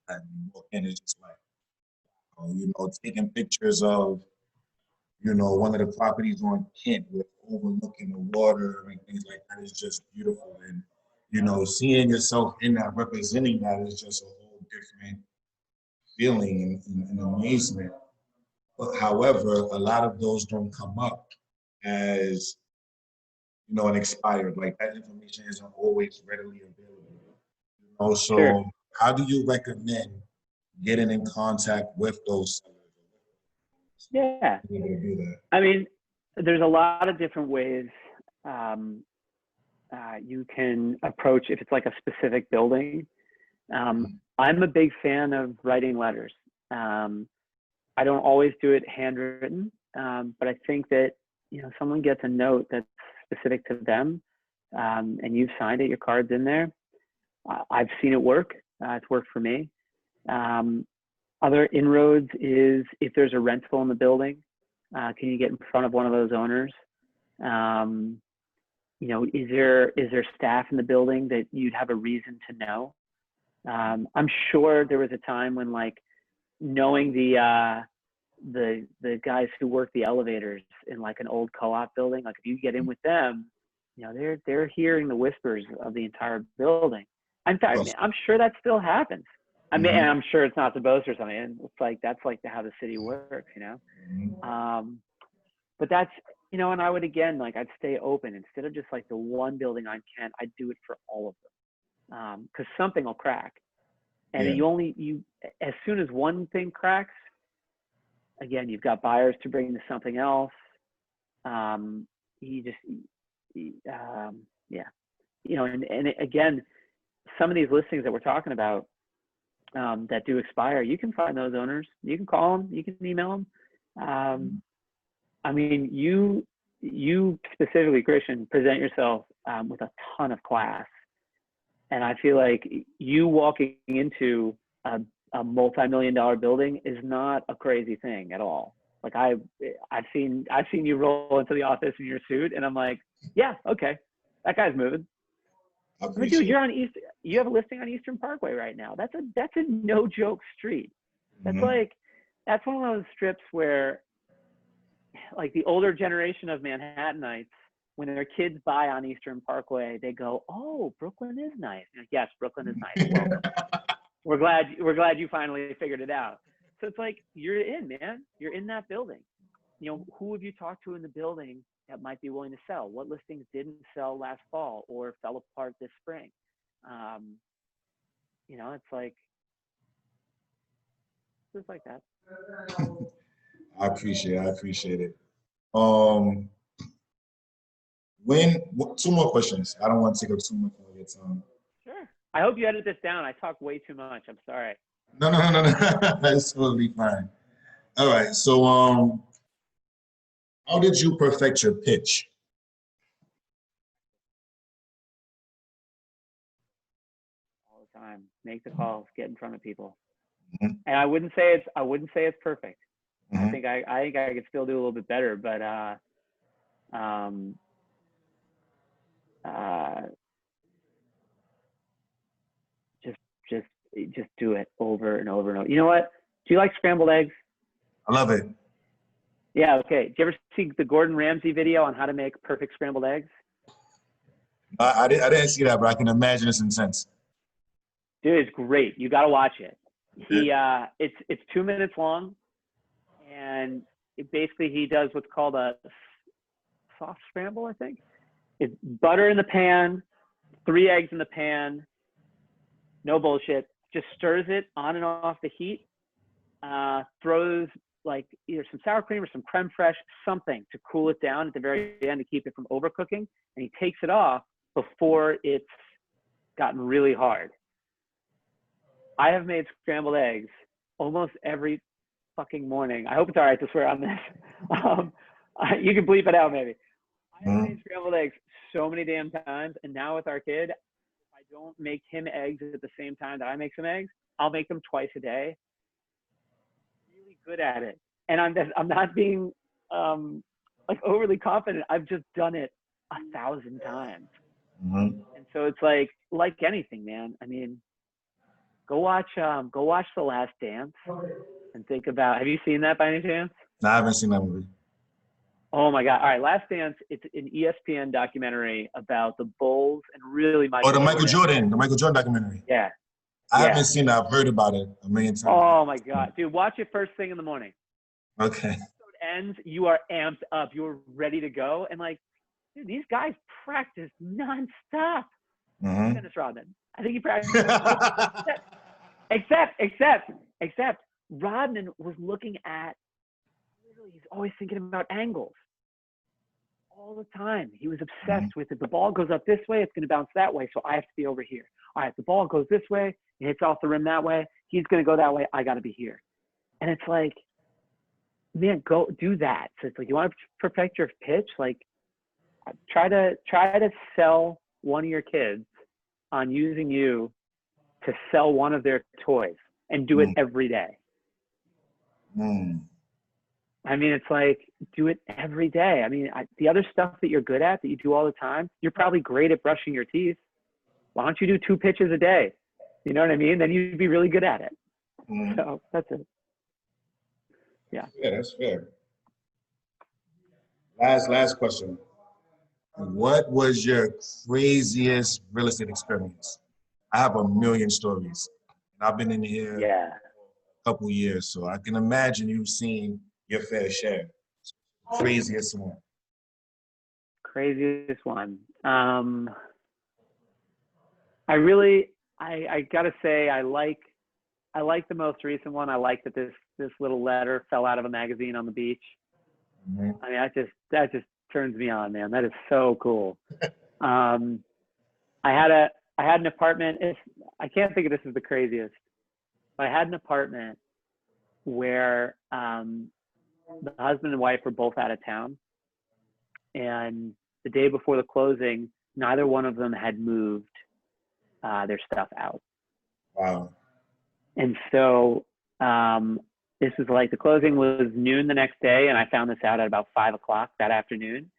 that. And you walk in, it's just like, taking pictures of, one of the properties on Kent with overlooking the water and things like that is just beautiful. And, seeing yourself in that, representing that is just a whole different feeling and amazement. But however, a lot of those don't come up as, an expired. Like that information isn't always readily available. Sure. So how do you recommend getting in contact with those sellers? Yeah. Be able to do that? I mean, there's a lot of different ways you can approach if it's like a specific building. I'm a big fan of writing letters. I don't always do it handwritten, but I think that, someone gets a note that's specific to them, and you've signed it, your card's in there. I've seen it work. It's worked for me. Other inroads is if there's a rental in the building, can you get in front of one of those owners? Is there staff in the building that you'd have a reason to know? I'm sure there was a time when, like, knowing the guys who work the elevators in like an old co-op building, like if you get in with them, they're hearing the whispers of the entire building. In fact, I'm sure that still happens. I mean, and I'm sure it's not supposed to or something. And it's like, that's like how the city works, but that's, and I would, again, like, I'd stay open instead of just like the one building on Kent. I'd do it for all of them. Cause something will crack. And as soon as one thing cracks, again, you've got buyers to bring to something else. And again, some of these listings that we're talking about that do expire, you can find those owners. You can call them. You can email them. I mean, you specifically, Christian, present yourself with a ton of class, and I feel like you walking into a multi-million-dollar building is not a crazy thing at all. Like I've seen you roll into the office in your suit, and I'm like, yeah, okay, that guy's moving. I mean, dude, you're on East. You have a listing on Eastern Parkway right now. That's a no joke street. That's that's one of those strips where, like, the older generation of Manhattanites, when their kids buy on Eastern Parkway, they go, "Oh, Brooklyn is nice." Like, yes, Brooklyn is nice. Welcome. We're glad you finally figured it out. So it's like, you're in, man. You're in that building. Who have you talked to in the building that might be willing to sell? What listings didn't sell last fall or fell apart this spring? It's like, just like that. I appreciate it. Two more questions. I don't want to take up too much of your time. Sure. I hope you edit this down. I talk way too much. I'm sorry. No. That's totally fine. All right. So, how did you perfect your pitch? All the time. Make the calls. Get in front of people. Mm-hmm. And I wouldn't say it's perfect. Mm-hmm. I think I could still do a little bit better, but just do it over and over and over. You know what? Do you like scrambled eggs? I love it. Yeah. Okay. Did you ever see the Gordon Ramsay video on how to make perfect scrambled eggs? I didn't see that, but I can imagine it's intense. Dude, it's great. You got to watch it. It's 2 minutes long, and he does what's called a soft scramble, I think. It's butter in the pan, 3 eggs in the pan, no bullshit. Just stirs it on and off the heat, throws like either some sour cream or some creme fraiche, something to cool it down at the very end to keep it from overcooking. And he takes it off before it's gotten really hard. I have made scrambled eggs almost every fucking morning. I hope it's all right to swear on this. You can bleep it out maybe. I have made scrambled eggs so many damn times, and now with our kid, if I don't make him eggs at the same time that I make some eggs, I'll make them twice a day. Really good at it, and I'm not being like overly confident. I've just done it 1,000 times. Mm-hmm. And so it's like anything, man. I mean, go watch The Last Dance and think about, have you seen that by any chance? No, I haven't seen that movie. Oh my God. All right. Last Dance. It's an ESPN documentary about the Bulls and really Michael The Jordan. Michael Jordan documentary. Yeah. I Yeah. haven't seen that. I've heard about it a million times. Oh my God. Dude, watch it first thing in the morning. Okay. Episode ends, you are amped up. You're ready to go. And like, dude, these guys practice nonstop. Mm-hmm. Dennis Rodman. I think he practiced. Except Rodman was looking at, literally, he's always thinking about angles all the time. He was obsessed with it. The ball goes up this way, it's going to bounce that way, so I have to be over here. All right, the ball goes this way, it hits off the rim that way. He's going to go that way. I got to be here. And it's like, man, go do that. So it's like, you want to perfect your pitch? Like, try to sell one of your kids on using you to sell one of their toys and do it every day. I mean, it's like, do it every day. I mean, the other stuff that you're good at, that you do all the time, you're probably great at brushing your teeth. Why don't you do 2 pitches a day? You know what I mean? Then you'd be really good at it. So that's it. Yeah. Yeah, that's fair. Last question. What was your craziest real estate experience? I have a million stories. I've been in here a couple years, so I can imagine you've seen your fair share. Craziest one. Craziest one. I gotta say, I like the most recent one. I like that this little letter fell out of a magazine on the beach. I mean, that just turns me on, man. That is so cool. I had an apartment. I can't think of this as the craziest, but I had an apartment where the husband and wife were both out of town, and the day before the closing, neither one of them had moved their stuff out. Wow. And so this was like, the closing was noon the next day, and I found this out at about 5 o'clock that afternoon.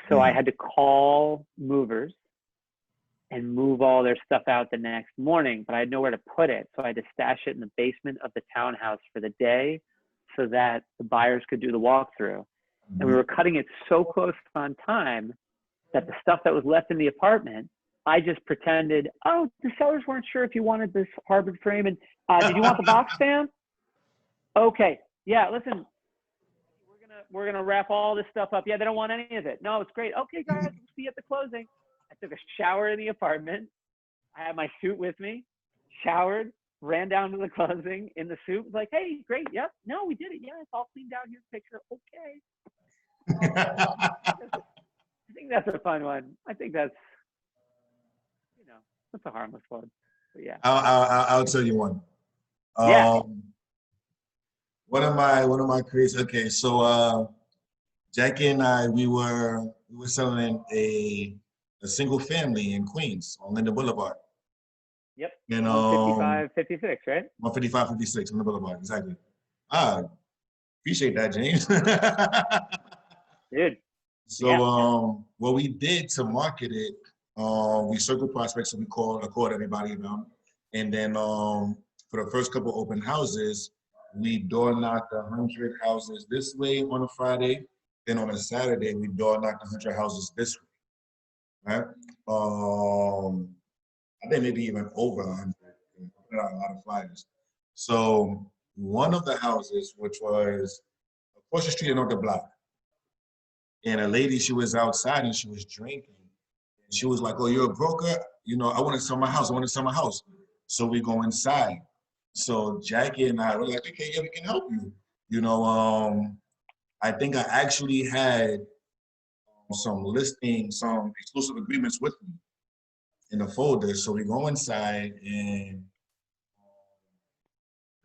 So I had to call movers and move all their stuff out the next morning, but I had nowhere to put it. So I had to stash it in the basement of the townhouse for the day so that the buyers could do the walkthrough. And we were cutting it so close on time that the stuff that was left in the apartment, I just pretended, oh, the sellers weren't sure if you wanted this Harvard frame. And did you want the box fan? Okay. Yeah, listen, we're gonna wrap all this stuff up. Yeah, they don't want any of it. No, it's great. Okay, guys, we'll see you at the closing. I took a shower in the apartment. I had my suit with me, showered, ran down to the closing in the suit. Was like, hey, great. Yep. No, we did it. Yeah, it's all cleaned out. Here's a picture. Okay. I think that's a fun one. I think that's, that's a harmless one. But yeah. I'll tell you one. One of my crazy. Okay, so Jackie and I, we were selling a single family in Queens on Linden Boulevard. Yep. And 55, 56, right? 155, 56 on the Boulevard, exactly. Appreciate that, James. Dude. So what we did to market it, we circled prospects, and I called everybody about, and then for the first couple open houses, we door knocked 100 houses this way on a Friday. Then on a Saturday, we door knocked 100 houses this way. Right? I think maybe even over 100. We put out a lot of flyers. So one of the houses, which was across the street and on the block, and a lady, she was outside and she was drinking. And she was like, oh, you're a broker? I want to sell my house. So we go inside. So Jackie and I were like, okay, yeah, we can help you. I think I actually had some exclusive agreements with me in the folder. So we go inside and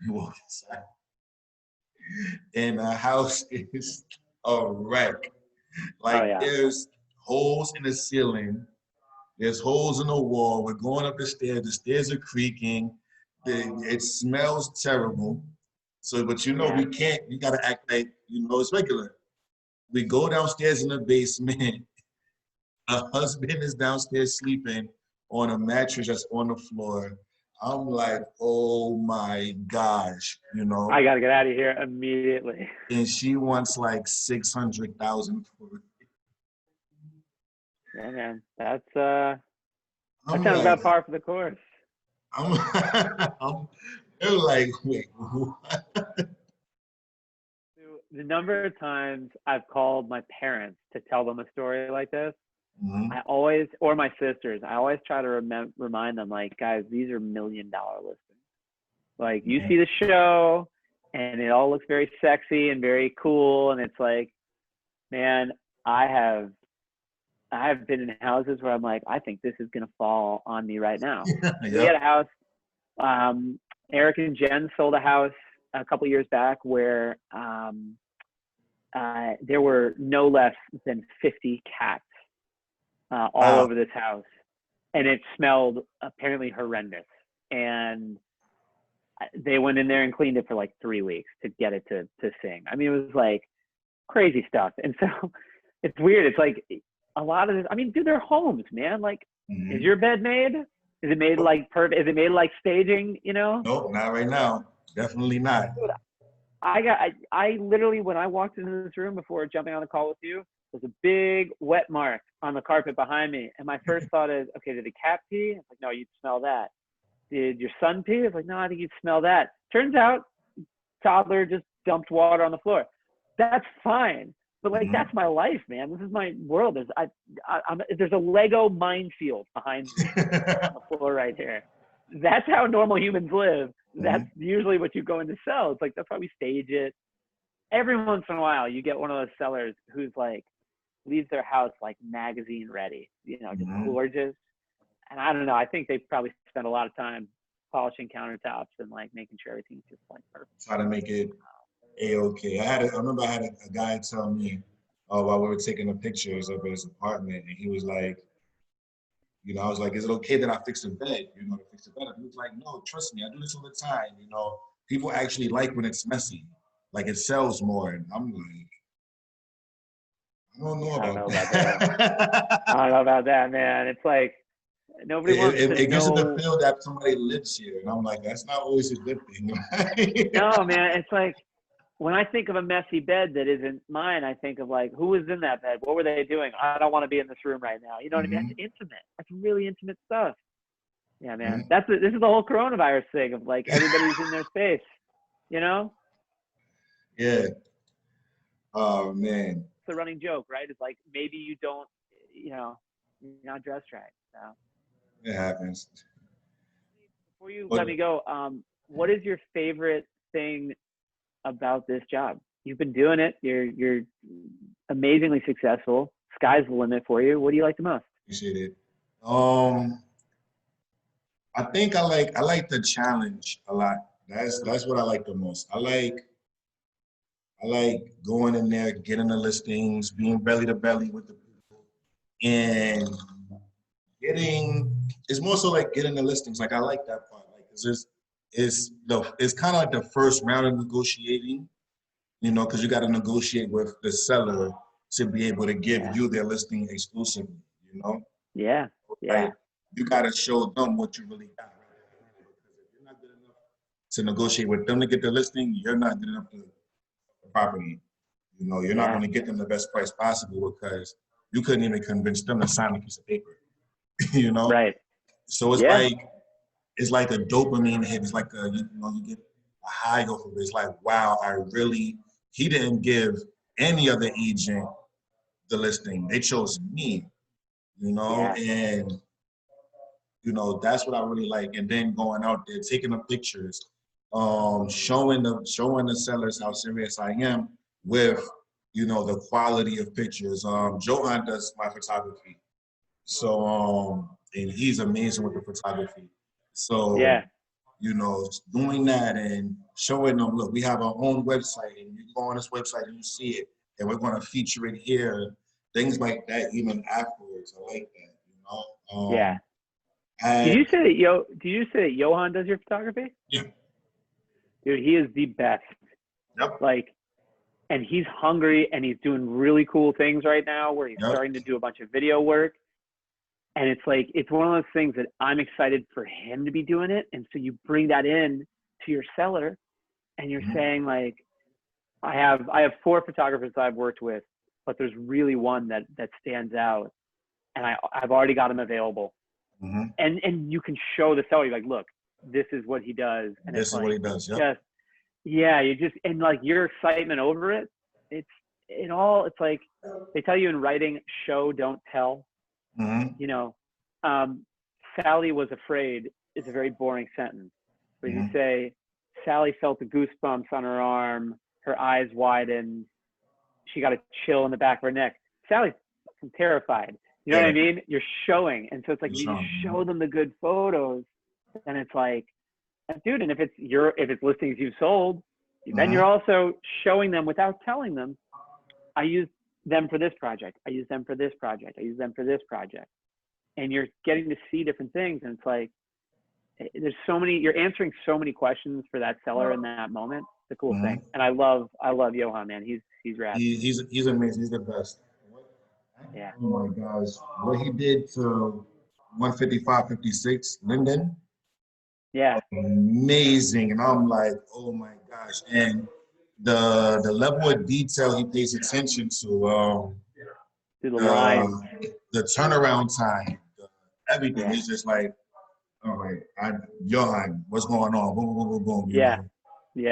we walk inside. And the house is a wreck. There's holes in the ceiling. There's holes in the wall. We're going up the stairs. The stairs are creaking. It smells terrible. So, but we can't, you got to act like, it's regular. We go downstairs in the basement. Her husband is downstairs sleeping on a mattress that's on the floor. I'm like, oh my gosh, you know. I gotta get out of here immediately. And she wants like 600,000 for it. Yeah, man. That I'm sounds like, about par for the course. I'm, they're like, wait, what? The number of times I've called my parents to tell them a story like this, Mhm. or my sisters, I always try to remind them, like, guys, these are $1 million listings. Like, you see the show and it all looks very sexy and very cool. And it's like, man, I have been in houses where I'm like, I think this is going to fall on me right now. We had a house, Eric and Jen sold a house a couple years back where there were no less than 50 cats all over this house. And it smelled apparently horrendous. And they went in there and cleaned it for like 3 weeks to get it to sing. I mean, it was like crazy stuff. And so it's weird. It's like a lot of this, I mean, dude, they're homes, man. Like, is your bed made? Is it made like perfect? Is it made like staging, you know? Nope, not right now. Definitely not. Dude, I literally, when I walked into this room before jumping on the call with you, there's a big wet mark on the carpet behind me. And my first thought is, okay, did the cat pee? It's like, no, you'd smell that. Did your son pee? It's like, no, I think you'd smell that. Turns out, toddler just dumped water on the floor. That's fine. But like, that's my life, man. This is my world. There's a Lego minefield behind me on the floor right here. That's how normal humans live. That's usually what you go in to sell. It's like, that's why we stage it. Every once in a while, you get one of those sellers who's like, leaves their house like magazine ready, you know, just gorgeous. And I don't know, I think they probably spend a lot of time polishing countertops and like making sure everything's just like perfect. Try to make it A-okay. I remember I had a guy tell me while we were taking the pictures of his apartment, and he was like, you know, I was like, is it okay that I fix the bed? You know, to fix the bed. And he was like, no, trust me, I do this all the time. You know, people actually like when it's messy. Like, it sells more. And I'm like, I don't know about that. I don't know about that, man. It's like, nobody wants to know. It gives it the feel that somebody lives here. And I'm like, that's not always a good thing. No, man, it's like, when I think of a messy bed that isn't mine, I think of like, who was in that bed? What were they doing? I don't want to be in this room right now. You know what I mean? That's intimate. That's really intimate stuff. Yeah, man. This is the whole coronavirus thing of like, everybody's in their space, you know? Yeah. Oh, man. It's a running joke, right? It's like, maybe you don't, you know, you're not dressed right. So. It happens. Before you let me go, what is your favorite thing about this job? You've been doing it. You're amazingly successful. Sky's the limit for you. What do you like the most? Appreciate it. I think I like the challenge a lot. That's what I like the most. I like going in there, getting the listings, being belly to belly with the people, and it's more so like getting the listings. Like, I like that part. Like, it's kind of like the first round of negotiating, you know, because you got to negotiate with the seller to be able to give you their listing exclusively, you know? Yeah. Like, you got to show them what you really got. Because if you're not good enough to negotiate with them to get the listing, you're not good enough to the property. You know, you're not going to get them the best price possible because you couldn't even convince them to sign a piece of paper, you know? Right. So it's like a dopamine hit. It's like you get a high off of it. It's like, wow, he didn't give any other agent the listing. They chose me, you know, and you know, that's what I really like. And then going out there, taking the pictures, showing the sellers how serious I am with, you know, the quality of pictures. Johan does my photography. So, and he's amazing with the photography. So, you know, doing that and showing them, look, we have our own website, and you go on this website and you see it, and we're going to feature it here. Things like that, even afterwards. I like that, you know? Did you say that Johan does your photography? Yeah. Dude, he is the best. Yep. Like, and he's hungry and he's doing really cool things right now where he's starting to do a bunch of video work. And it's like, it's one of those things that I'm excited for him to be doing it. And so you bring that in to your seller and you're saying like, I have 4 photographers that I've worked with, but there's really one that stands out, and I've already got him available. And you can show the seller, like, look, this is what he does. And this is like, what he does. You just, and like your excitement over it, it's like they tell you in writing, show, don't tell. You know, Sally was afraid is a very boring sentence. But you say, Sally felt the goosebumps on her arm, her eyes widened, she got a chill in the back of her neck. Sally's terrified. You know what I mean? You're showing. And so it's like, you show them the good photos, and it's like, dude, and if it's listings you've sold, then you're also showing them without telling them, I use them for this project. I use them for this project. I use them for this project. And you're getting to see different things. And it's like, you're answering so many questions for that seller in that moment. It's a cool thing. And I love Johan, man. He's rad. He's amazing. He's the best. Yeah. Oh my gosh. What he did to 155-56 Linden. Yeah. Amazing. And I'm like, oh my gosh. And the level of detail he pays attention to, the turnaround time, everything. He's just like, all right, Johan, what's going on? Boom, boom, boom, boom. Yeah. He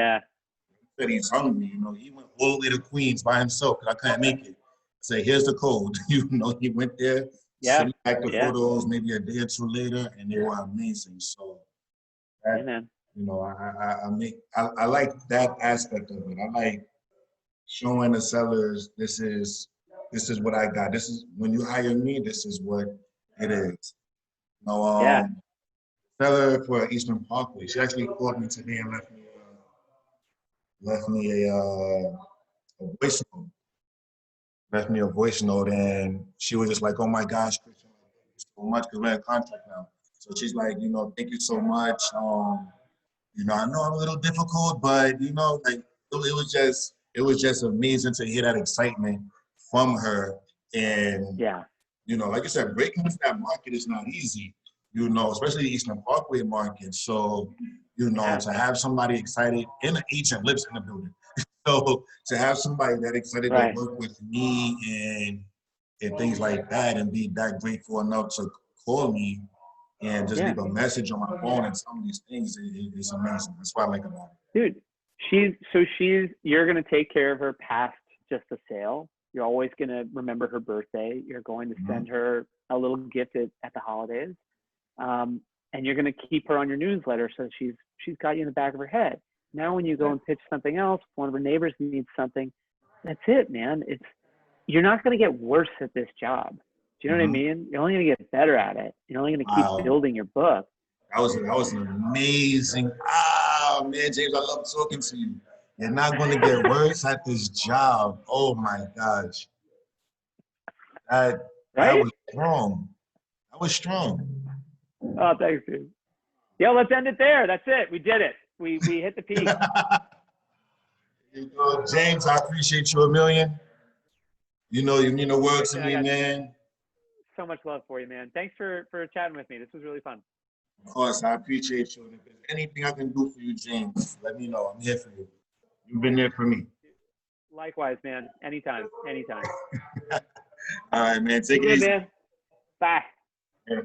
said he's hungry. You know, he went all the way to Queens by himself because I couldn't make it. Say, here's the code. You know, he went there, sent back the photos maybe a day or two later, and they were amazing. So, you know, I like that aspect of it. I like showing the sellers this is what I got. This is when you hire me. This is what it is. You know, seller for Eastern Parkway. She actually called me today and left me a voice note. Left me a voice note, and she was just like, "Oh my gosh, Christian, thank you so much because we're in contract now." So she's like, you know, thank you so much. You know, I know I'm a little difficult, but you know, like it was just amazing to hear that excitement from her. And you know, like I said, breaking into that market is not easy. You know, especially the Eastern Parkway market. So, you know, to have somebody excited, and an agent lives in the building. So to have somebody that excited to work with me and things like that, and be that grateful enough to call me and just leave a message on my phone and some of these things, it's amazing. That's what I like about it. Dude, you're going to take care of her past just the sale. You're always going to remember her birthday. You're going to send her a little gift at the holidays. And you're going to keep her on your newsletter so she's got you in the back of her head. Now when you go and pitch something else, one of her neighbors needs something, that's it, man. You're not going to get worse at this job. Do you know what I mean? You're only going to get better at it. You're only going to keep building your book. That was an amazing. Ah, man, James, I love talking to you. You're not going to get worse at this job. Oh my gosh. That was strong. That was strong. Oh, thanks, dude. Yo, let's end it there. That's it. We did it. We hit the peak. James, I appreciate you a million. You know, you mean the world to me, man. So much love for you, man. Thanks for chatting with me. This was really fun. Of course, I appreciate you. And if there's anything I can do for you, James, let me know. I'm here for you. You've been there for me. Likewise, man. Anytime. All right, man. Take it easy. Man. Bye. Yeah.